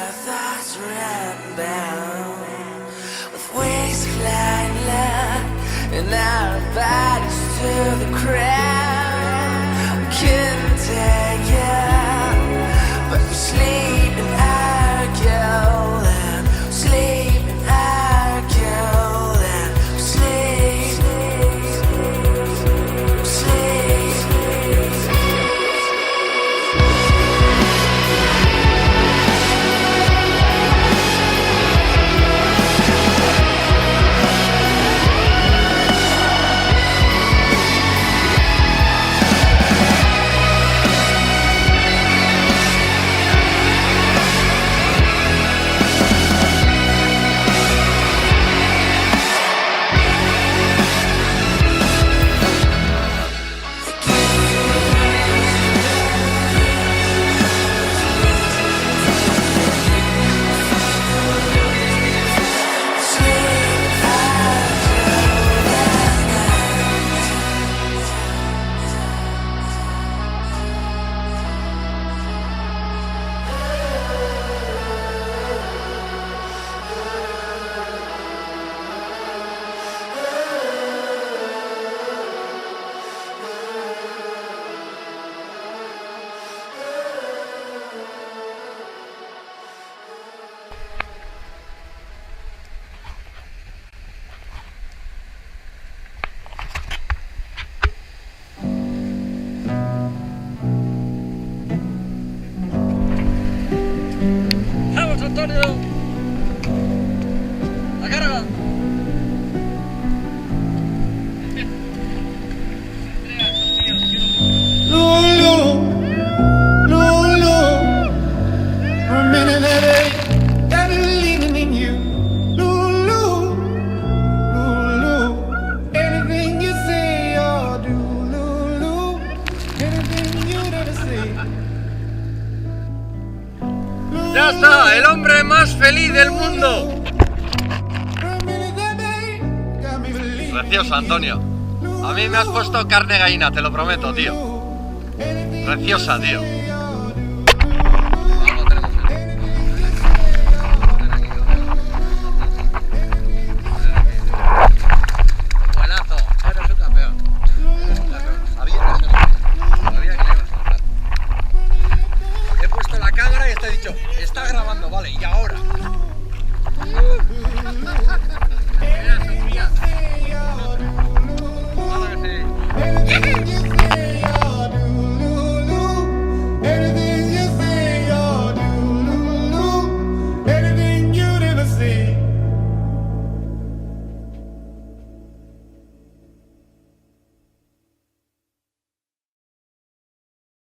our thoughts run bound with wings flying low and our bodies to the ground. We couldn't take it, but we sleep in our golden, sleep in our golden, sleep, sleep. ¡Vamos, Antonio! ¡La carga! Lulu, Lulu, for a minute that I'm leaning in you. Lulu, Lulu, anything you say or do, Lulu, anything you'd ever say. ¡Ya está! ¡El hombre más feliz del mundo! Precioso, Antonio. A mí me has puesto carne gallina, te lo prometo, tío. Preciosa, tío. Buenazo, eres un campeón. Sabía que le ibas a matar. He puesto la cámara y te he dicho, está grabando, vale, y ahora. Mira, Sofía. Claro que sí.